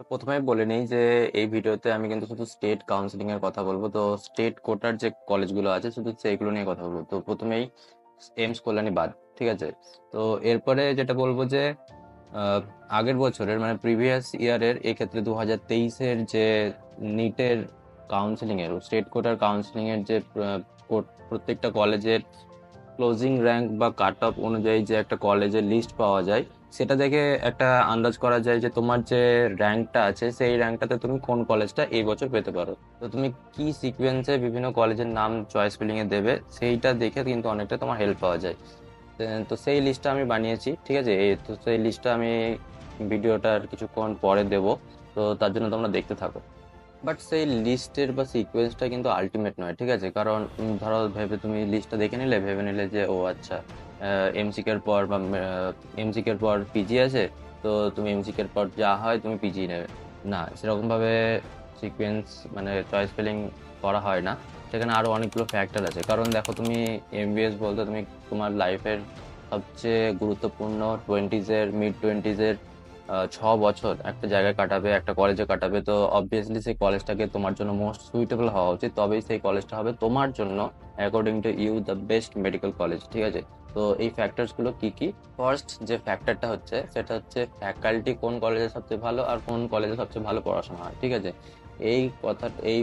তো প্রথমেই বলে নিই যে এই ভিডিওতে আমি কিন্তু শুধু স্টেট কাউন্সিলিং এর কথা বলবো। তো স্টেট কোটার যে কলেজগুলো আছে শুধু সেইগুলো নিয়ে কথা বলবো। তো প্রথমেই এইমস কল্যাণী বাদ, ঠিক আছে। তো এরপরে যেটা বলবো যে আহ, আগের বছরের মানে প্রিভিয়াস ইয়ারের এক্ষেত্রে 2023-এর যে নিটের কাউন্সিলিং এর স্টেট কোটার কাউন্সিলিং এর যে প্রত্যেকটা কলেজের ক্লোজিং র্যাঙ্ক বা কাট অফ অনুযায়ী যে একটা কলেজের লিস্ট পাওয়া যায়, সেটা দেখে একটা আন্দাজ করা যায় যে তোমার যে র্যাঙ্কটা আছে সেই র্যাঙ্কটাতে তুমি কোন কলেজটা এই বছর পেতে পারো। তো তুমি কি সিকোয়েন্সে বিভিন্ন কলেজের নাম চয়েস ফিলিং এ দেবে সেইটা দেখে কিন্তু অনেকটা তোমার হেল্প পাওয়া যায়। তো সেই লিস্টটা আমি বানিয়েছি, ঠিক আছে। তো সেই লিস্টটা আমি ভিডিওটার কিছুক্ষণ পরে দেবো। তো তার জন্য তোমরা দেখতে থাকো। বাট সেই লিস্টের বা সিকোয়েন্সটা কিন্তু আলটিমেট নয়, ঠিক আছে। কারণ ধরো তুমি লিস্টটা দেখে নিলে, ভেবে নিলে যে ও আচ্ছা, এমসিকে এর পর বা এমসিকে এর পর পিজি আছে, তো তুমি এমসিকে এর পর যা হয় তুমি পিজি নেবে। না, সেরকম ভাবে সিকোয়েন্স মানে চয়েস ফিলিং করা হয় না। সেখানে আরো অনেকগুলো ফ্যাক্টর আছে। কারণ দেখো, তুমি এমবিএস বলতে তুমি তোমার লাইফের সবচেয়ে গুরুত্বপূর্ণ মিড টোয়েন্টিজের 6 বছর একটা জায়গায় কাটাবে, একটা কলেজে কাটাবে। তো অবভিয়াসলি সেই কলেজটাকে তোমার জন্য মোস্ট সুইটেবল হওয়া উচিত, তবেই সেই কলেজটা হবে তোমার জন্য according to you the best medical college, ঠিক আছে। তো এই ফ্যাক্টরস গুলো কি কি? ফার্স্ট যে ফ্যাক্টরটা হচ্ছে সেটা হচ্ছে ফ্যাকাল্টি কোন কলেজে সবচেয়ে ভালো আর কোন কলেজে সবচেয়ে ভালো পড়াশোনা হয়, ঠিক আছে। এই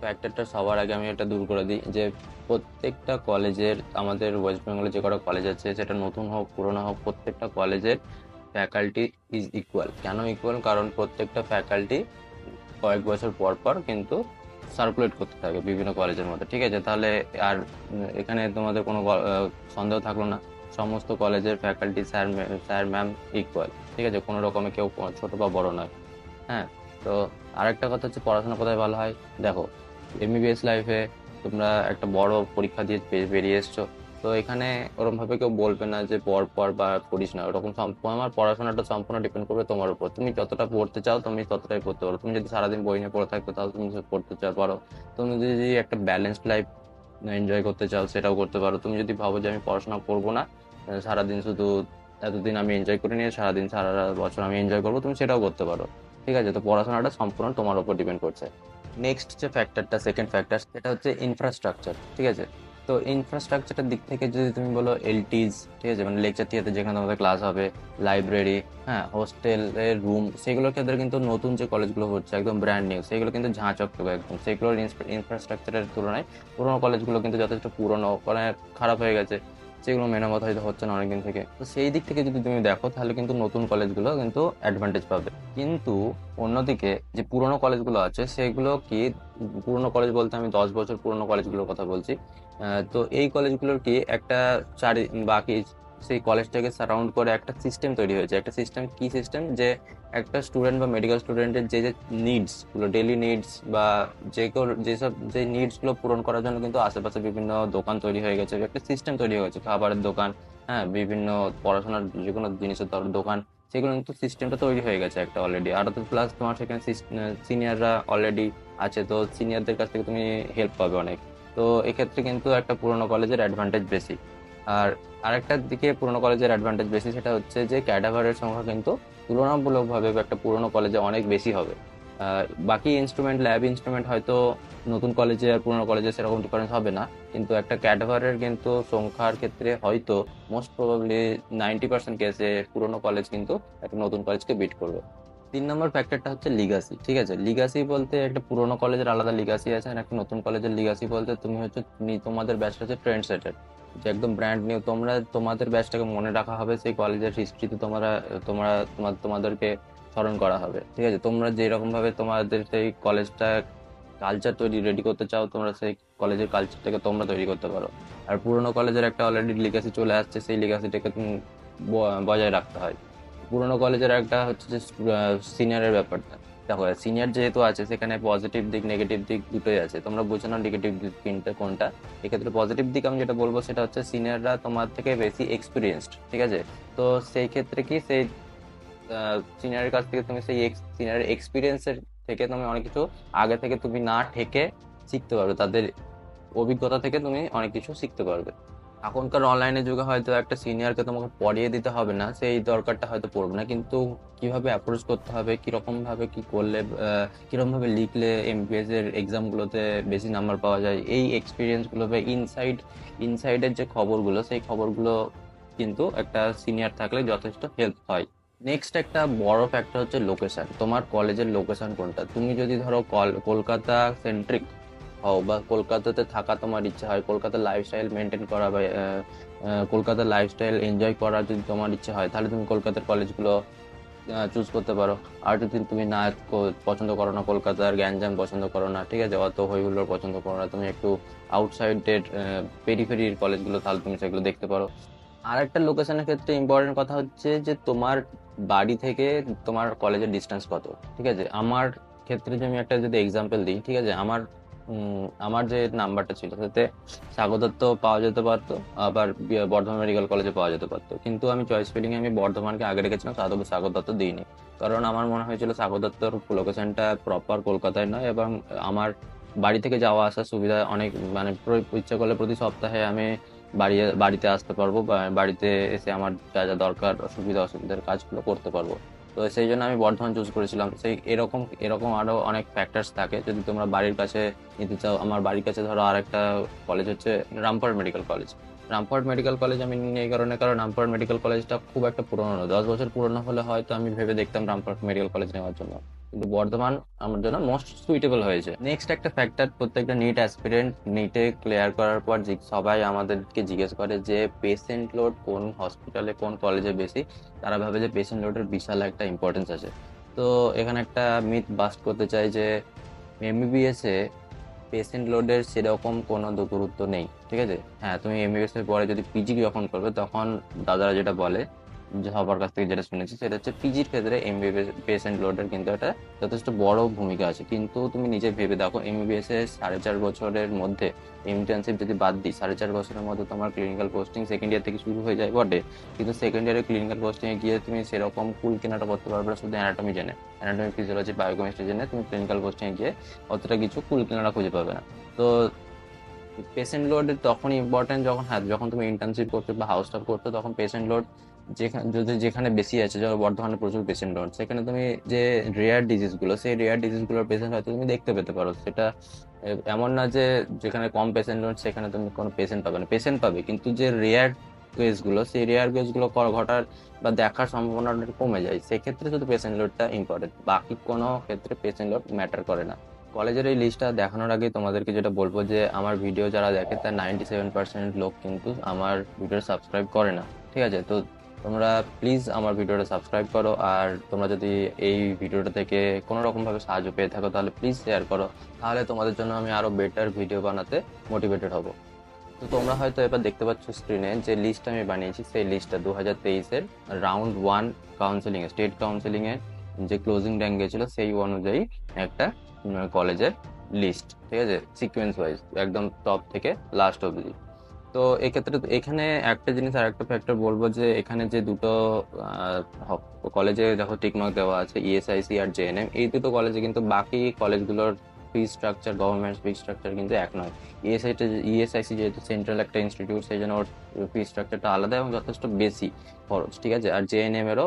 ফ্যাক্টরটা সবার আগে আমি এটা দূর করে দিই যে প্রত্যেকটা কলেজের, আমাদের ওয়েস্ট বেঙ্গলে যে কটা কলেজ আছে সেটা নতুন হোক পুরোনো হোক, প্রত্যেকটা কলেজের ফ্যাকাল্টি ইজ ইকুয়াল। কেন ইকুয়াল? কারণ প্রত্যেকটা ফ্যাকাল্টি কয়েক বছর পর পর কিন্তু সার্কুলেট করতে থাকে বিভিন্ন কলেজের মধ্যে, ঠিক আছে। তাহলে আর এখানে তোমাদের কোনো সন্দেহ থাকলো না, সমস্ত কলেজের ফ্যাকাল্টি স্যার ম্যাম ইকুয়াল, ঠিক আছে। কোনো রকমে কেউ ছোট বা বড় নয়। হ্যাঁ। তো আরেকটা কথা হচ্ছে পড়াশোনা কোথায় ভালো হয়। দেখো, এমবিবিএস লাইফে তোমরা একটা বড় পরীক্ষা দিয়ে বেরিয়ে এসছো। তো এখানে ওরকম ভাবে কেউ বলবে না যে পড় পড় বা পড়িস না, ওরকম আমার পড়াশোনাটা সম্পূর্ণ ডিপেন্ড করবে তোমার উপর। তুমি যতটা পড়তে চাও তুমি ততটাই পড়তে পারো। তুমি যদি সারাদিন বই নিয়ে পড়ে থাকো তাহলে তুমি পড়তে চাও পারো। তুমি যদি একটা ব্যালেন্সড লাইফ এনজয় করতে চাও সেটাও করতে পারো। তুমি যদি ভাবো যে আমি পড়াশোনা করবো না, সারাদিন শুধু এতদিন আমি এনজয় করে নিয়ে সারাদিন সারা বছর আমি এনজয় করবো, তুমি সেটাও করতে পারো, ঠিক আছে। তো পড়াশোনাটা সম্পূর্ণ তোমার উপর ডিপেন্ড করছে। নেক্সট যে ফ্যাক্টরটা, সেকেন্ড ফ্যাক্টর, সেটা হচ্ছে ইনফ্রাস্ট্রাকচার, ঠিক আছে। তো ইনফ্রাস্ট্রাকচারের দিক থেকে যদি তুমি বলো এলটিজ, ঠিক আছে, মানে লেকচার থিয়েটার যেখানে তোমাদের ক্লাস হবে, লাইব্রেরি, হ্যাঁ, হোস্টেলের রুম, সেগুলোর ক্ষেত্রে কিন্তু নতুন যে কলেজগুলো হচ্ছে একদম ব্র্যান্ড নিউ, সেগুলো কিন্তু ঝাঁ চকচকে একদম। সেগুলোর ইনফ্রাস্ট্রাকচারের তুলনায় পুরোনো কলেজগুলো কিন্তু যথেষ্ট পুরোনো, মানে খারাপ হয়ে গেছে। সেগুলো মেরামত হয়তো হচ্ছে না অনেকদিন থেকে। তো সেই দিক থেকে যদি তুমি দেখো তাহলে কিন্তু নতুন কলেজগুলো কিন্তু অ্যাডভান্টেজ পাবে। কিন্তু অন্যদিকে যে পুরোনো কলেজগুলো আছে সেগুলো কি, পুরোনো কলেজ বলতে আমি 10 বছর পুরোনো কলেজগুলোর কথা বলছি। তো এই কলেজগুলোর কি একটা চারি বাকি সেই কলেজটাকে সারাউন্ড করে একটা সিস্টেম তৈরি হয়েছে। একটা সিস্টেম, কি সিস্টেম? যে একটা স্টুডেন্ট বা মেডিকেল স্টুডেন্টের যে যে নিডস গুলো, ডেইলি নিডস বা যেসব যে নিডস গুলো পূরণ করার জন্য কিন্তু আশেপাশে বিভিন্ন দোকান তৈরি হয়ে গেছে, একটা সিস্টেম তৈরি হয়ে গেছে, খাবারের দোকান, হ্যাঁ, বিভিন্ন পড়াশোনার যে কোনো জিনিসের দোকান, সেগুলো কিন্তু সিস্টেমটা তৈরি হয়ে গেছে একটা অলরেডি। আর তো প্লাস তোমার সেখানে সিনিয়ররা অলরেডি আছে, তো সিনিয়রদের কাছ থেকে তুমি হেল্প পাবে অনেক। তো এক্ষেত্রে কিন্তু একটা পুরোনো কলেজের অ্যাডভান্টেজ বেশি। আর আরেকটা দিকে পুরোনো কলেজের অ্যাডভান্টেজ বেশি, সেটা হচ্ছে যে ক্যাডাভারের সংখ্যা কিন্তু তুলনামূলকভাবে একটা পুরোনো কলেজে অনেক বেশি হবে। বাকি ইনস্ট্রুমেন্ট, ল্যাব ইনস্ট্রুমেন্ট হয়তো নতুন কলেজে আর পুরোনো কলেজে সেরকম ডিফারেন্স হবে না, কিন্তু একটা ক্যাডভারের কিন্তু সংখ্যার ক্ষেত্রে হয়তো মোস্ট প্রবাবলি 90% কেসে পুরোনো কলেজ কিন্তু একটা নতুন কলেজকে বিট করবে। 3 নম্বর ফ্যাক্টরটা হচ্ছে লিগাসি, ঠিক আছে। লিগাসি বলতে একটা পুরোনো কলেজের আলাদা লিগাসি আছে, আর একটা নতুন কলেজের লিগাসি বলতে তুমি হচ্ছে তোমাদের ব্যাচটা হচ্ছে ট্রেন্ড সেটার, যে একদম ব্র্যান্ড নিউ। তোমাদের ব্যাচটাকে মনে রাখা হবে, সেই কলেজের হিস্ট্রিতে তোমরা তোমরা তোমাদেরকে স্মরণ করা হবে, ঠিক আছে। তোমরা যেরকম ভাবে তোমাদের সেই কলেজটা কালচার তৈরি রেডি করতে চাও, তোমরা সেই কলেজের কালচারটাকে তোমরা তৈরি করতে পারো। আর পুরোনো কলেজের একটা অলরেডি লিগাসি চলে আসছে, সেই লিগাসিটাকে বজায় রাখতে হয়। পুরোনো কলেজের একটা হচ্ছে যে সিনিয়রের ব্যাপারটা। দেখো, সিনিয়র যেহেতু আছে সেখানে পজিটিভ দিক নেগেটিভ দিক দুটোই আছে, তোমরা বুঝে নাও নেগেটিভ দিক কোনটা। এক্ষেত্রে পজিটিভ দিক আমি যেটা বলবো সেটা হচ্ছে সিনিয়ররা তোমার থেকে বেশি এক্সপিরিয়েন্সড, ঠিক আছে। তো সেই ক্ষেত্রে কি, সেই সিনিয়রের কাছ থেকে তুমি সেই সিনিয়রের এক্সপিরিয়েন্সের থেকে তুমি অনেক কিছু আগে থেকে তুমি না ঠেকে শিখতে পারবে, তাদের অভিজ্ঞতা থেকে তুমি অনেক কিছু শিখতে পারবে। এখনকার অনলাইনের যুগে হয়তো একটা সিনিয়রকে তোমাকে পড়িয়ে দিতে হবে না, সেই দরকারটা হয়তো পড়বে না, কিন্তু কিভাবে অ্যাপ্রোচ করতে হবে, কিরকম ভাবে কি করলে কিরকম ভাবে লিখলে এমবিবিএস এর এক্সাম গুলোতে বেশি নাম্বার পাওয়া যায়, এই এক্সপিরিয়েন্স গুলো বা ইনসাইডের যে খবরগুলো, সেই খবরগুলো কিন্তু একটা সিনিয়র থাকলে যথেষ্ট হেল্প হয়। নেক্সট একটা বড় ফ্যাক্টর হচ্ছে লোকেশন। তোমার কলেজের লোকেশন কোনটা। তুমি যদি ধরো কলকাতা সেন্ট্রিক হও বা কলকাতাতে থাকা তোমার ইচ্ছা হয়, কলকাতার লাইফস্টাইল মেনটেন করা বা কলকাতার লাইফস্টাইল এনজয় করার যদি তোমার ইচ্ছা হয়, তাহলে তুমি কলকাতার কলেজগুলো চুজ করতে পারো। আর যদি তুমি না পছন্দ করো না, কলকাতার গ্যাঞ্জাম পছন্দ করো না, ঠিক আছে, অত হই হুল্লোড় পছন্দ করো না, তুমি একটু আউটসাইডের পেরিফেরির কলেজগুলো, তাহলে তুমি সেগুলো দেখতে পারো। আর একটা লোকেশনের ক্ষেত্রে ইম্পর্টেন্ট কথা হচ্ছে যে তোমার বাড়ি থেকে তোমার কলেজের ডিস্টেন্স কত। ঠিক আছে, আমার ক্ষেত্রে যদি আমি একটা যদি এক্সাম্পল দিই, ঠিক আছে, আমার যে নাম্বারটা ছিল তাতে স্বাগতত্ব পাওয়া যেতে পারতো, আবার বর্ধমান মেডিকেল কলেজে পাওয়া যেতে পারতো, কিন্তু আমি চয়েস ফিলিং এ আমি বর্ধমানকে আগে রেখেছিলাম, স্বাগতত্ব দিইনি। কারণ আমার মনে হয়েছিল স্বাগতত্তর লোকেশনটা প্রপার কলকাতায় নয়, এবং আমার বাড়ি থেকে যাওয়া আসার সুবিধা অনেক, মানে ইচ্ছা করলে প্রতি সপ্তাহে আমি বাড়িতে আসতে পারবো, বা বাড়িতে এসে আমার যা যা দরকার সুবিধা অসুবিধার কাজগুলো করতে পারবো। তো সেই জন্য আমি বর্ধমান চুজ করেছিলাম। সেই এরকম এরকম আরো অনেক ফ্যাক্টরস থাকে যদি তোমরা বাড়ির কাছে নিতে চাও। আমার বাড়ির কাছে ধরো আর একটা কলেজ হচ্ছে Rampurhat medical college. Rampurhat medical college আমি নিই এই কারণে, কারণ রামপুরহাট মেডিকেল কলেজটা খুব একটা পুরনো নয়, 10 বছর পুরনো হলে হয়তো আমি ভেবে দেখতাম রামপুরহাট মেডিকেল কলেজ নেওয়ার জন্য, কিন্তু বর্ধমান আমার জন্য মোস্ট সুইটেবল হয়েছে। নেক্সট একটা ফ্যাক্টর, প্রত্যেকটা নিট অ্যাসপিরেন্ট নিটে ক্লিয়ার করার পর সবাই আমাদেরকে জিজ্ঞেস করে যে পেশেন্ট লোড কোন হসপিটালে কোন কলেজে বেশি। তারা ভাবে যে পেশেন্ট লোডের বিশাল একটা ইম্পর্টেন্স আছে। তো এখানে একটা মিথ বাস্ট করতে চাই যে এমবিবিএস এ পেশেন্ট লোডের সেরকম কোনো গুরুত্ব নেই। ঠিক আছে, হ্যাঁ, তুমি এমবিবিএস এর পরে যদি পিজি যখন করবে, তখন দাদারা যেটা বলে, যে সবার কাছ থেকে যেটা শুনেছি, সেটা হচ্ছে পিজির ক্ষেত্রে এমবিবিএস পেশেন্ট লোডের কিন্তু একটা যথেষ্ট বড় ভূমিকা আছে। কিন্তু তুমি নিজে ভেবে দেখো, এমবিবিএস এর 4.5 বছরের মধ্যে ইন্টার্নশিপ যদি বাদ দিই, 4.5 বছরের মধ্যে তোমার ক্লিনিক্যাল পোস্টিং সেকেন্ড ইয়ার থেকে শুরু হয়ে যায় বটে, কিন্তু সেকেন্ড ইয়ারে ক্লিনিক্যাল পোস্টিং এ গিয়ে তুমি সেরকম কুল কেনাটা করতে পারবে না। শুধু অ্যানাটমি জেনে, অ্যানাটমি ফিজিওলজি বায়োকেমিস্ট্রি জেনে তুমি ক্লিনিক্যাল পোস্টিং এ গিয়ে অতটা কিছু কুল কেনাটা খুঁজে পাবে না। তো পেশেন্ট লোড তখনই ইম্পর্টেন্ট যখন, হ্যাঁ, যখন তুমি ইন্টার্নশিপ করছো বা হাউস স্টাফ করছো, তখন পেশেন্ট লোড যেখানে বেশি আছে, যেমন বর্ধমানে প্রচুর পেশেন্ট লোড, সেখানে তুমি যে রেয়ার ডিজিজ গুলো, সেই রেয়ার ডিজিজ গুলোর পেশেন্ট হয়তো তুমি দেখতে পেতে পারো। সেটা এমন না যে যেখানে কম পেশেন্ট লোড সেখানে তুমি কোনো পেশেন্ট পাবে না, পেশেন্ট পাবে, কিন্তু যে রেয়ার কেস গুলো, সেই রেয়ার কেস গুলো ঘটার বা দেখার সম্ভাবনাটা কমে যায়। সেক্ষেত্রে শুধু পেশেন্ট লোডটা ইম্পর্টেন্ট, বাকি কোনো ক্ষেত্রে পেশেন্ট লোড ম্যাটার করে না। কলেজের এই লিস্টটা দেখানোর আগে তোমাদেরকে যেটা বলবো, যে আমার ভিডিও যারা দেখে তার 97% লোক কিন্তু আমার ভিডিও সাবস্ক্রাইব করে না। ঠিক আছে, তো তোমরা প্লিজ আমার ভিডিওটা সাবস্ক্রাইব করো, আর তোমরা যদি এই ভিডিওটা থেকে কোনো রকম ভাবে সাহায্য পেয়ে থাকো, তাহলে প্লিজ শেয়ার করো। তাহলে তোমাদের জন্য আমি আরো বেটার ভিডিও বানাতে মোটিভেটেড হব। তো তোমরা হয়তো এবার দেখতে পাচ্ছ স্ক্রিনে যে লিস্ট আমি বানিয়েছি, সেই লিস্টটা 2023-এর রাউন্ড 1 কাউন্সেলিং, স্টেট কাউন্সেলিং এর যে ক্লোজিং র্যাঙ্ক গেছিল সেই অনুযায়ী একটা কলেজের লিস্ট। ঠিক আছে, সিকোয়েন্স ওয়াইজ একদম টপ থেকে লাস্ট অবধি। তো এক্ষেত্রে এখানে একটা জিনিস আর একটা ফ্যাক্টর বলবো, যে এখানে যে দুটো কলেজে দেখো টিকমার্ক দেওয়া আছে, ইএসআইসি আর জেএনএম, এই দুটো কলেজে কিন্তু বাকি কলেজগুলোর fee structure, government fee structure কিন্তু এক নয়। ইএসআইসি যেহেতু সেন্ট্রাল একটা ইনস্টিটিউট, সেই জন্য ওর ফি স্ট্রাকচারটা আলাদা এবং যথেষ্ট বেশি খরচ। ঠিক আছে, আর জেএনএম এরও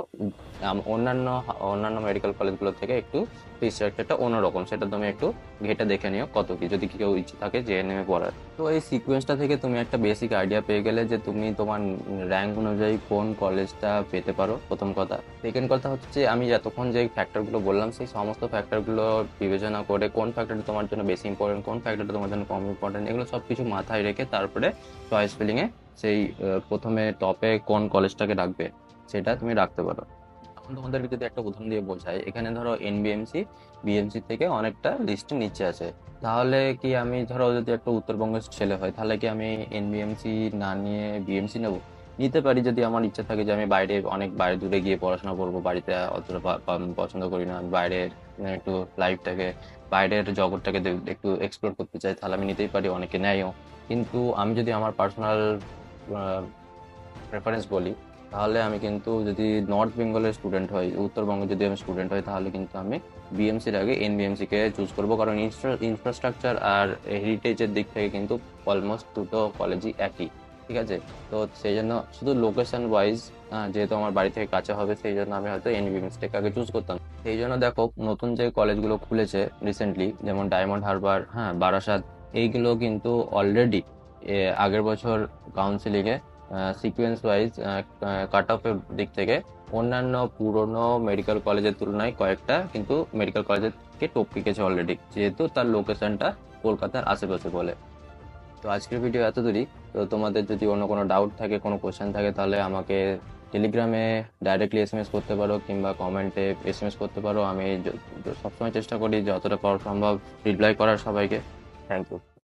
অন্যান্য অন্যান্য মেডিকেল কলেজগুলো থেকে একটু ফি স্ট্রাকচারটা অন্যরকম। সেটা তুমি একটু ঘেটে দেখে নিও কত কি, যদি কেউ ইচ্ছে থাকে জেএনএম এ পড়ার। তো এই সিকোয়েন্সটা থেকে তুমি একটা বেসিক আইডিয়া পেয়ে গেলে যে তুমি তোমার র্যাঙ্ক অনুযায়ী কোন কলেজটা পেতে পারো, প্রথম কথা। সেকেন্ড কথা হচ্ছে যে আমি এতক্ষণ যে ফ্যাক্টরগুলো বললাম, সেই সমস্ত ফ্যাক্টরগুলো বিবেচনা করে কোন ফ্যাক্টরটা তোমার জন্য বেশি ইম্পর্টেন্ট, কোন ফ্যাক্টরটা তোমার জন্য কম ইম্পর্টেন্ট, এগুলো সব কিছু মাথায় রেখে তারপরে চয়েস ফিলিং এ সেই প্রথমে টপে কোন কলেজটাকে রাখবে সেটা তুমি রাখতে পারো। এখন তোমাদেরকে যদি একটা উদাহরণ দিয়ে বোঝাই, এখানে ধরো এনবিএমসি বিএমসি থেকে অনেকটা লিস্টে নিচে আছে, তাহলে কি আমি ধরো যদি একটা উত্তরবঙ্গের ছেলে হয়, তাহলে কি আমি এনবিএমসি না নিয়ে বিএমসি নেব? নিতে পারি যদি আমার ইচ্ছা থাকে যে আমি বাইরে, অনেক বাইরে দূরে গিয়ে পড়াশোনা করবো, বাড়িতে অতটা পছন্দ করি না, আমি বাইরে একটু লাইফটাকে, বাইরের জগৎটাকে একটু এক্সপ্লোর করতে চাই, তাহলে আমি নিতেই পারি, অনেকে নেয়ও। কিন্তু আমি যদি আমার পার্সোনাল প্রেফারেন্স বলি, তাহলে আমি কিন্তু যদি নর্থ বেঙ্গলের স্টুডেন্ট হই, উত্তরবঙ্গে যদি আমি স্টুডেন্ট হই, তাহলে কিন্তু আমি বিএমসির আগে এনবিএমসি কে চুজ করবো, কারণ ইনফ্রাস্ট্রাকচার আর হেরিটেজের দিক থেকে কিন্তু অলমোস্ট দুটো কলেজই একই। ঠিক আছে। তো সেই জন্য শুধু লোকেশন ওয়াইজ, যেহেতু আমার বাড়ি থেকে কাছে হবে, সেই জন্য আমি হয়তো এনবিএমএসটাকে আগে চুজ করতাম। সেই জন্য দেখো নতুন যে কলেজগুলো খুলেছে রিসেন্টলি, যেমন ডায়মন্ড হারবার, হ্যাঁ, বারাসাত, এইগুলো কিন্তু অলরেডি আগের বছর কাউন্সিলিংয়ে সিকোয়েন্স ওয়াইজ কাট অফের দিক থেকে অন্যান্য পুরনো মেডিকেল কলেজের তুলনায় কয়েকটা কিন্তু মেডিকেল কলেজকে টপকে গেছে অলরেডি, যেহেতু তার লোকেশনটা কলকাতার আশেপাশে বলে। তো আজকের ভিডিও এত দূরই। তো তোমাদের যদি অন্য কোনো ডাউট থাকে, কোনো কোশ্চেন থাকে, তাহলে আমাকে টেলিগ্রামে ডাইরেক্টলি এসএমএস করতে পারো কিংবা কমেন্টে এসএমএস করতে পারো। আমি সবসময় চেষ্টা করি যতটা পাওয়া সম্ভব রিপ্লাই করার সবাইকে। Thank you.